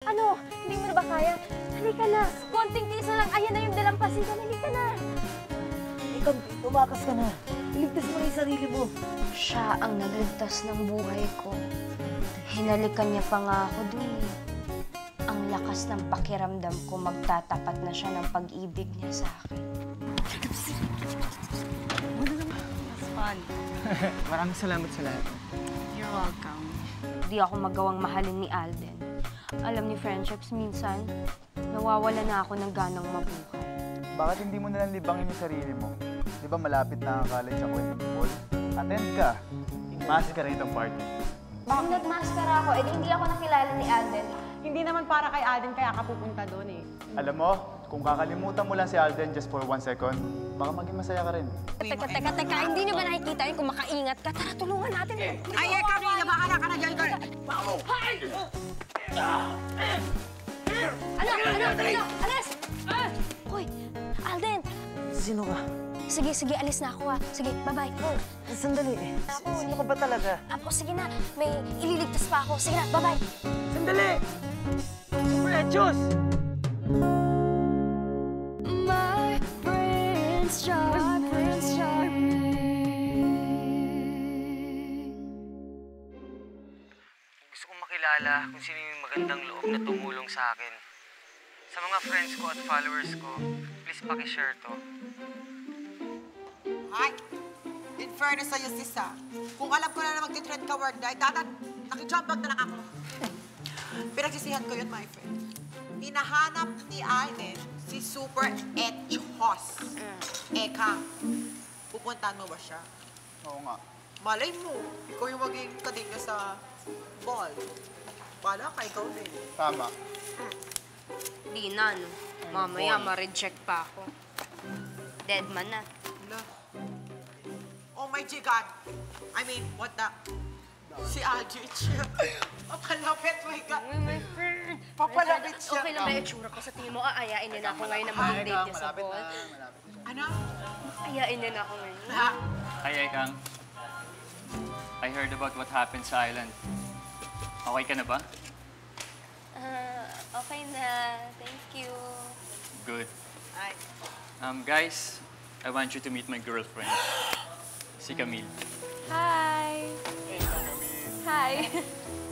Ano? Hindi mo na ba kaya? Halika na. Konting tiis na lang. Ayan na yung dalampasin ka. Halika na. Ikaw, tumakas ka na. Iligtas mo yung sarili mo. Siya ang nagligtas ng buhay ko. Hinalikan niya pa nga ako dun eh. Ang lakas ng pakiramdam ko, magtatapat na siya ng pag-ibig niya sa akin. That's fun. Maraming salamat sa lahat. You're welcome. Hindi ako magawang mahalin ni Alden. Alam ni friendships, minsan, nawawala na ako ng ganang mabuhay. Bakit hindi mo nalang libangin yung sarili mo? Di ba malapit na ang college ako in fall? Attend ka. Masquerade ang party. Bakit nagmaskara ako? Eh, hindi ako nakilala ni Alden. Hindi naman para kay Alden kaya ka pupunta doon eh. Alam mo, kung kakalimutan mo lang si Alden just for 1 second, baka maging masaya ka rin. Teka. Hindi niyo ba nakikita yun kung makaingat ka? Tara, tulungan natin. Ay, Camila, baka ka na dyan ka. Ano? Alis! Hoy, Alden! Sino ka? Sige, alis na ako ha. Sige, bye-bye. Sandali. Sino ka ba talaga? Sige na, may ililigtas pa ako. Sige na, bye-bye. Sandali! Super Echos! My Prince Charming. Gusto kong makilala kung sino yung magandang loob na tumulong sa akin. Sa mga friends ko at followers ko, please paki-share to. Ay, in fairness sa'yo, sis, ha? Kung alam ko na magtitrend ka word dahil nakijump bag na lang ako. Pinagsisihan ko yun, my friend. Hinahanap ni Alden si Super Echos. Eka, pupuntahan mo ba siya? Oo nga. Malay mo, ikaw yung maging kading niya sa ball. Bala ka, ikaw din. Tama. Di na, no. Mamaya ma-reject pa ako. Dead man na. Ala. Oh my God. I mean, what the... Si Aldrich. Papalapit, my God. My friend. Papalapit siya. Okay lang ba yung itsura ko sa tingin mo? Aayain niya na ako ngayon na mag-date niya sa ball. Ano? Ayain niya na ako ngayon. Ha? Hi, Ekang. I heard about what happened sa island. Okay ka na ba? Okay na. Thank you. Good. Ay. Guys, I want you to meet my girlfriend. Si Camille. Hi. Hi.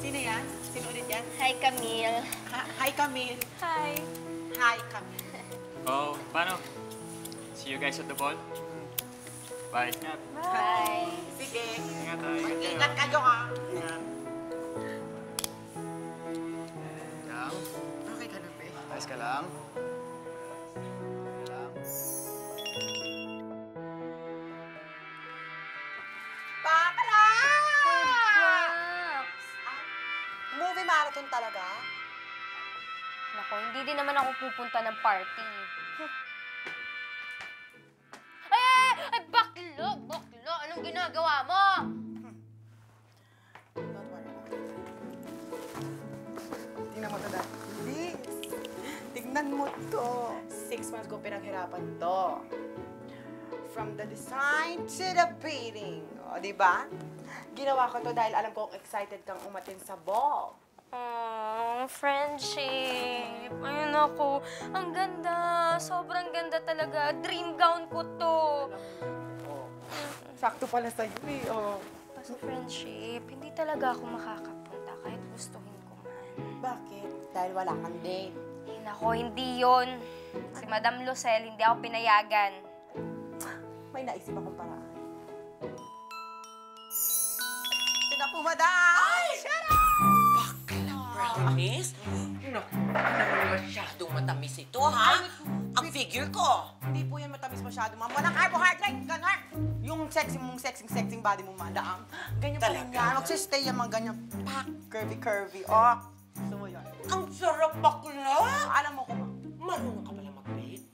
Sino yan? Sino ulit yan? Hi, Camille. Hi, Camille. Hi. Hi, Camille. Oh, paano? See you guys at the ball? Bye. Bye. Sige. Ingat tayo. Mag-ingat kayo, ha? Lang. Okay ka na, be. Ayos ka lang. Bakla! Movie marathon talaga? Nako, hindi din naman ako pupunta ng party. Ay, baklo! Anong ginagawa mo? Don't worry about it. Tingnan mo, Dada. Please, tignan mo to. 6 months ko pinaghirapan to. From the design to the beating. O, di ba? Ginawa ko to dahil alam ko excited kang umatin sa ball. Friendship. Ayun ako. Ang ganda. Sobrang ganda talaga. Dream gown ko to. Sakto pala sa'yo eh. Oh. Basta friendship, hindi talaga ako makakapunta kahit gustuhin ko man. Bakit? Dahil wala kang date. Eh, nako, hindi yon. Si Madam Lucel, hindi ako pinayagan. May naisip akong paraan. Ito na po, madam! Ay! Shut up! Promise? Naku, naman masyadong matamis ito, ha? Ang figure ko. Hindi po yan matamis masyado, ma'am. Walang carbohydrate, ganon. Yung sexy body mo, madam. Ganyan po Talaga? yan. Magsistay yan mga ganyan. Pak! Curvy. Oh! Gusto mo yan? Ang sarap bakla. Alam mo ko, ma'am. Marunong ka pala mag-bait.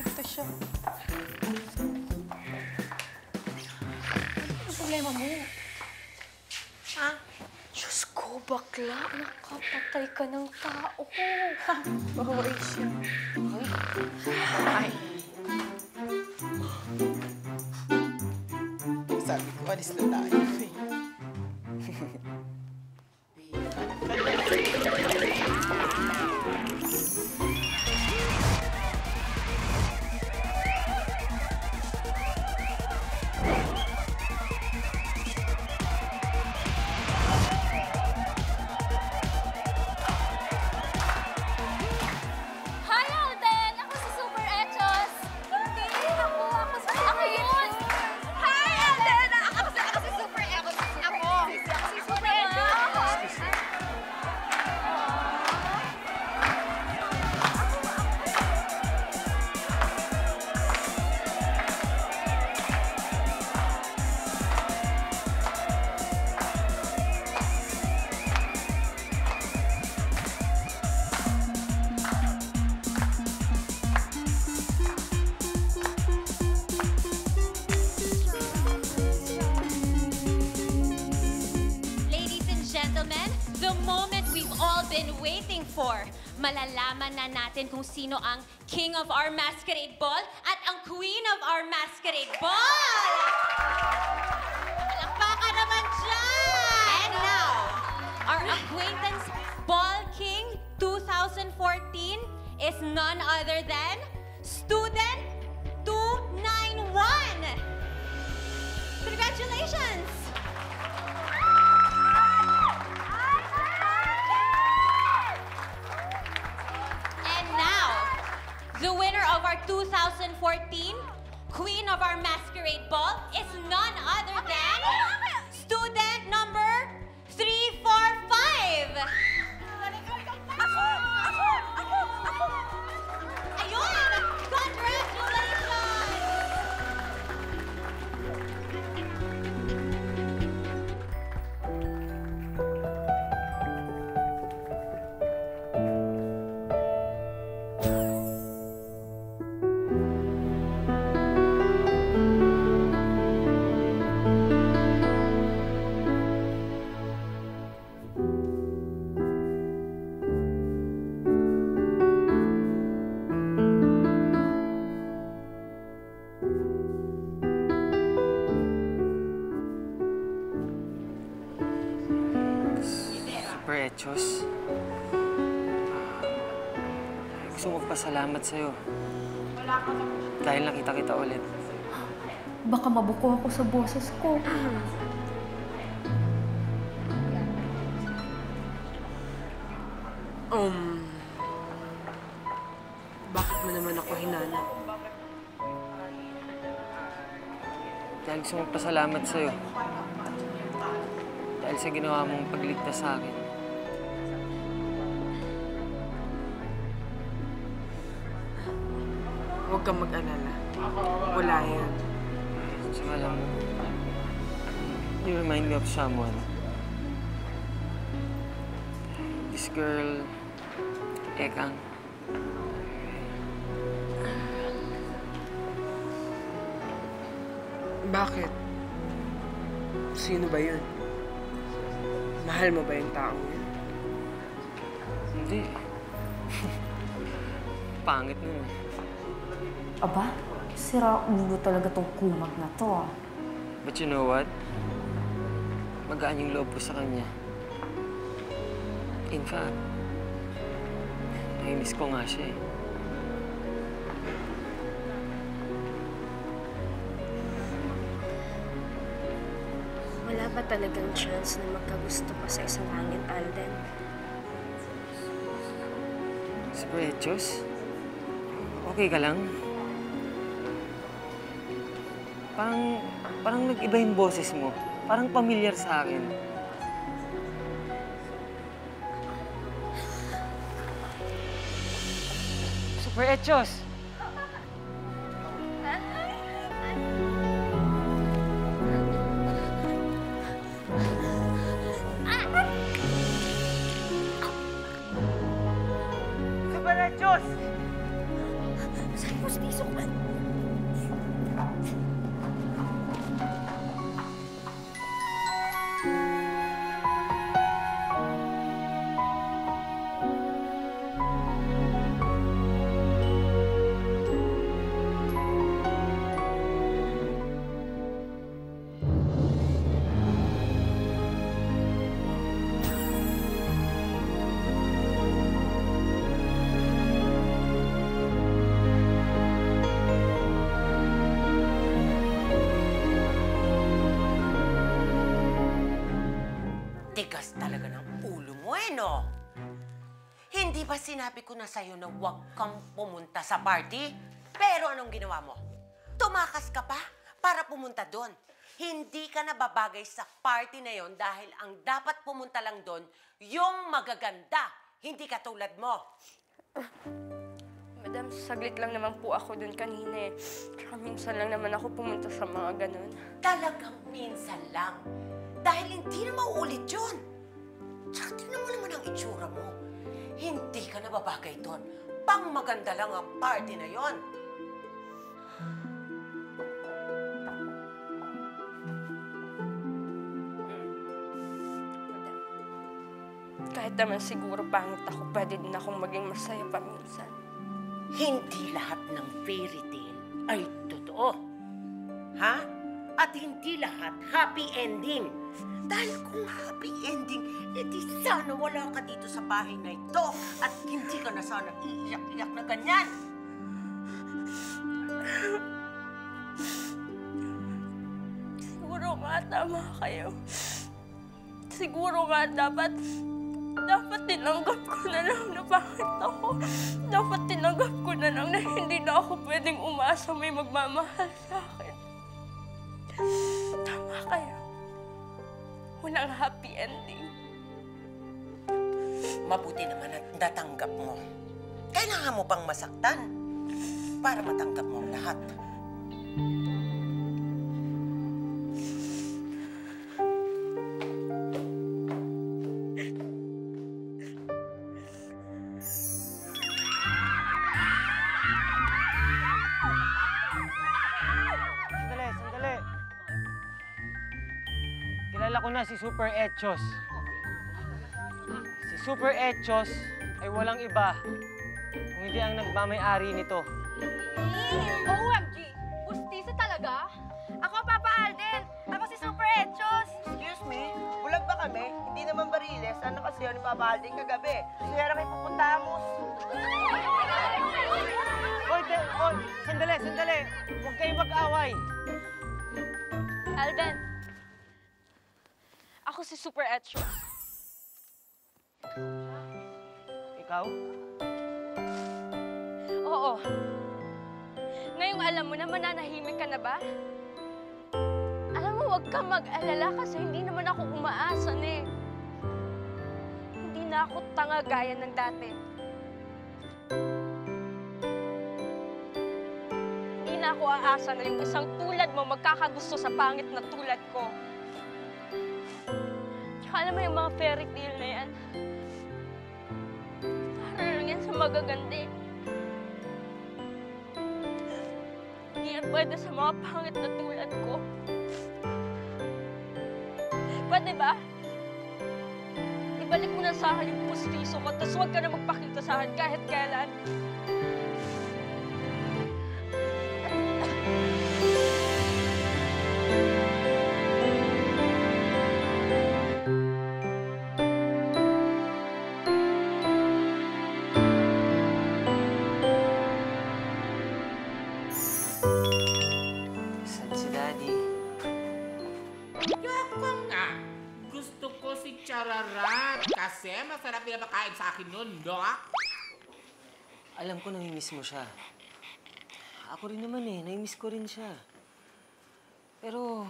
Dito siya. Ano problema mo? Ha? Diyos ko, bakla, nakapatay ka ng tao. Oo, siya. Ay. Sabi ko, alis na tayo. Hi, Alden! Ako si Super Echos! Hindi! Ako yun! Hi, Alden! Ako si Super Echos! Ako si Super Echos! Ladies and gentlemen, the moment we've all been waiting for. Malalaman na natin kung sino ang King of our Masquerade Ball at ang Queen of our Masquerade Ball! Palakpakan naman dyan! And now, our Acquaintance Ball King 2014 is none other than Student 291! Congratulations! And now, the winner of our 2014 Queen of our Masquerade Ball is none other than student number 345. Ayun! Congratulations! Super Echos. Gusto magpasalamat sa'yo. Dahil nakita kita ulit. Baka mabuko ako sa boses ko. Bakit mo naman ako hinanap? Dahil gusto magpasalamat sa'yo. Dahil sa ginawa mong pagligtas sa akin. Huwag kang mag-alala. Wala yan. So, alam mo, you remind me of someone. This girl, Ekang. Bakit? Sino ba yun? Mahal mo ba yung taong yun? Hindi. Pangit nun. Aba, sira ulo talaga tong kumag na to. But you know what? Magaan yung loob ko sa kanya. In fact, nai-miss ko nga siya eh. Wala ba talagang chance na magkagusto pa sa isang hangin, Alden? Super Echos? Okay ka lang? Parang nag-iba yung boses mo. Parang pamilyar sa akin. Super Echos! Super Echos! Saan mo stiso ka? Bueno, hindi ba sinabi ko na sa'yo na huwag kang pumunta sa party? Pero anong ginawa mo? Tumakas ka pa para pumunta doon. Hindi ka na babagay sa party na yon dahil ang dapat pumunta lang doon, yung magaganda. Hindi ka tulad mo. Madam, saglit lang naman po ako dun kanina eh. Tsaka minsan lang naman ako pumunta sa mga ganun. Talagang minsan lang. Dahil hindi na mauulit yun. Tsaka tingnan mo naman ang itsura mo. Hindi ka na babagay doon. Pang maganda lang ang party na yon. Kahit naman siguro pangit ako, pwede din akong maging masaya paminsan. Hindi lahat ng fairy tale ay totoo. Ha? At hindi lahat happy ending. Dahil kung happy ending, edi sana wala ka dito sa bahay na ito at hindi ka na sana iiyak-iyak na ganyan. Siguro nga tama kayo. Siguro nga dapat tinanggap ko na lang na pangit ako. Dapat tinanggap ko na lang na hindi na ako pwedeng umasa may magmamahal sa akin. Tama kayo. Walang happy ending. Mabuti naman at natanggap mo. Kailangan mo bang masaktan para matanggap mo ang lahat? Sandali. Kilala ko na si Super Echos. Si Super Echos ay walang iba kung hindi ang nagmamay-ari nito. OMG! Pustiso talaga? Ako, Papa Alden. Ako si Super Echos. Excuse me, bulag ba kami? Hindi naman Bariles. Ano kasi yun ni Papa Alden kagabi? Siyera kayo pupunta mo. Oy, sandali. Huwag kayong mag-away. Alden, ako si Super Echos. Ikaw? Oo. Ngayong alam mo na mananahimik ka na ba? Alam mo, huwag kang mag-alala kasi hindi naman ako umaasa eh. Hindi na ako tanga gaya ng dati. Hindi na ako aasa na yung isang tulad mo magkakagusto sa pangit na tulad ko. Tsaka alam mo yung mga fairy tale na yan. Para lang yan sa magaganda eh. Hindi yan pwede sa mga pangit na tulad ko. Pwede ba? Ibalik mo na sa akin yung pustiso ko, tapos huwag ka na magpakita sa akin kahit kailan. Saan si Daddy? Yoko nga. Gusto ko si Chararat kasi masarap pinapakain sa akin nun, no? Alam ko namimiss mo siya. Ako rin naman eh, namimiss ko rin siya. Pero,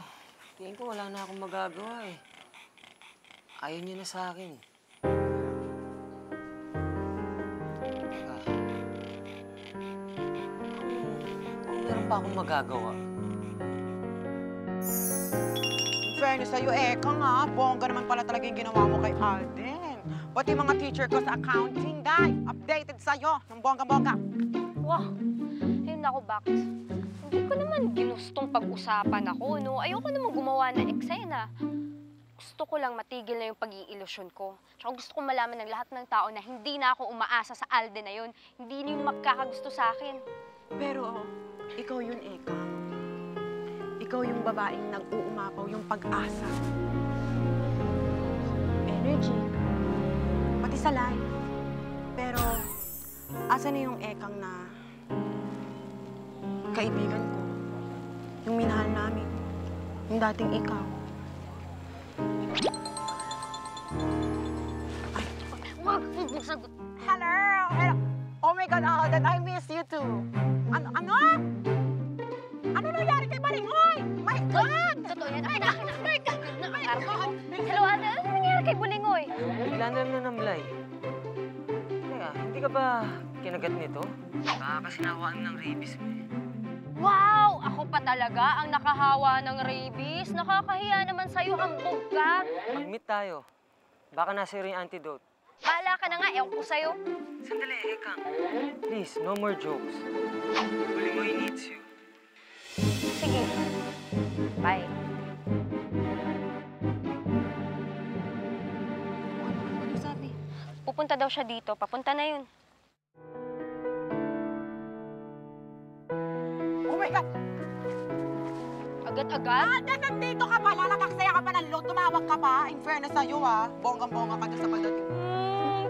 tingin ko wala na akong magagawa eh. Ayaw niya na sa akin. Teka. Kung meron pa akong magagawa. In fairness sa'yo, Eka nga, bongga naman pala talaga yung ginawa mo kay Alden. Pati mga teacher ko sa accounting, guy, updated sa'yo ng bongga-bongga. Wow! Ayun ako, Bax. Hindi ko naman ginustong pag-usapan ako, no? Ayoko naman gumawa ng eksena. Gusto ko lang matigil na yung pag-iilusyon ko. Tsaka gusto ko malaman ng lahat ng tao na hindi na ako umaasa sa Alden na yun. Hindi na yung magkakagusto sa akin. Pero, ikaw yun, Eka. Ikaw yung babaeng nag-uumapaw yung pag-asa. Energy. Pati sa life. Pero, asa na yung Ekang na kaibigan ko? Yung minahal namin. Yung dating ikaw. Ay, sagot. Hello! Hello! Oh my God, Alden, I miss you too. Ano? Ano nangyari kay Balingoy? My God! Totoo yan. Ay, hello, Alden. Ano nangyari kay Bulingoy? Bigla na lang namlay. Teka, hindi ka ba kinagat nito? Baka kasi nawaan ng rabies mo eh. Wow! Ako pa talaga ang nakahawa ng rabies. Nakakahiya naman sa'yo, hambog ka. Mag-meet tayo. Baka nasa yung antidote. Bahala ka na nga, ewan ko sa'yo. Sandali, Ekang. Please, no more jokes. Bulingoy needs you. Sige. Bye. Ano sabi? Pupunta daw siya dito. Papunta na yun. Oh my God! Agad-agad? Alden, nandito ka pa! Lalagaksaya ka pa ng load. Tumawag ka pa. In fairness sa'yo, bonggang-bongga ka doon sa pagdating.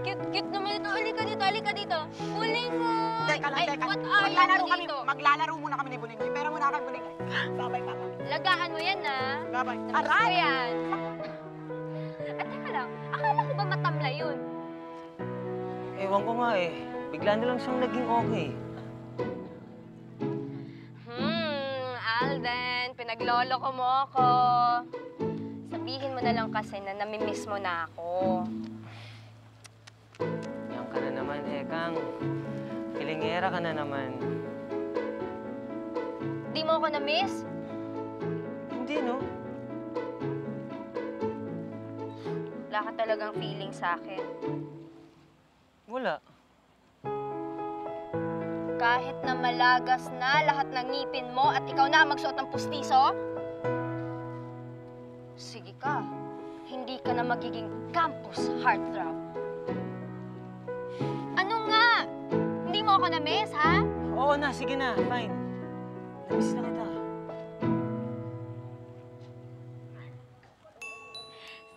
Cute naman ito. Halika dito. Bulingoy! Teka lang. What are you dito? Maglalaro muna kami ni Bulingoy. Pero muna kami Bulingoy. Bye-bye. Lagaan mo yan, ha? Bye-bye. Gusto ko yan. At teka lang, akala ko ba matamlay yun? Ewan ko nga eh. Bigla na lang siyang naging okay. Alden, pinagloloko mo ako. Sabihin mo na lang kasi na namimiss mo na ako. Yan ka na naman, Ekang. Kilingera ka na naman. Di mo ako na-miss? Hindi, no? Wala ka talagang feeling sa akin. Wala. Kahit na malagas na lahat ng ngipin mo at ikaw na magsuot ng pustiso? Sige ka, hindi ka na magiging campus heartthrob. Ano nga? Hindi mo ako na-miss, ha? Oo na, sige na. Fine. Namiss na kita.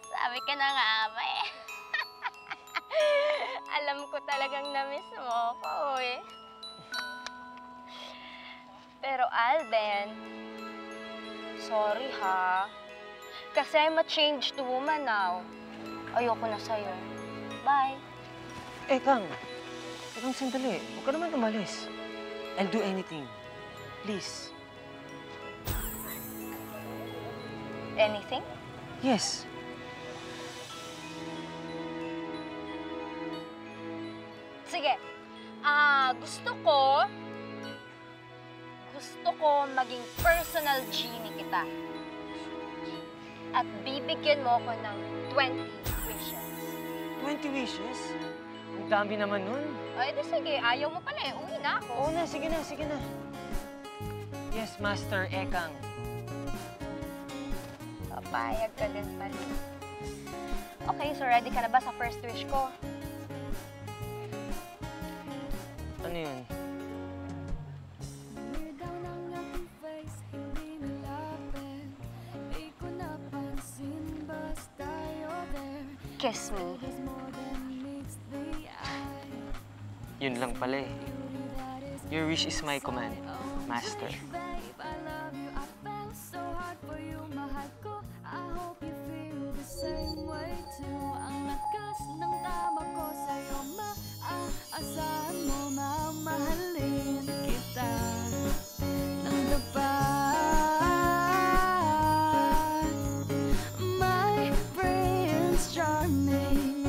Sabi ka na nga ba eh. Alam ko talagang na-miss mo ako eh. Pero Alden, sorry ha. Kasi I'm a changed woman now. Ayoko na sa'yo. Bye. Ekang, sandali. Huwag ka naman umalis. I'll do anything. Please. Anything? Yes. Sige. Gusto ko maging personal genie kita. At bibigyan mo ko ng 20 wishes. 20 wishes? Ang dami naman nun. Ay, di sige. Ayaw mo pala eh. Uwi na ako. Oo na, sige na. Yes, Master Ekang. Papayag ka din pala. Okay, so ready ka na ba sa first wish ko? Ano yun? Kiss me. Yun lang pala eh. Your wish is my command, Master. Charming.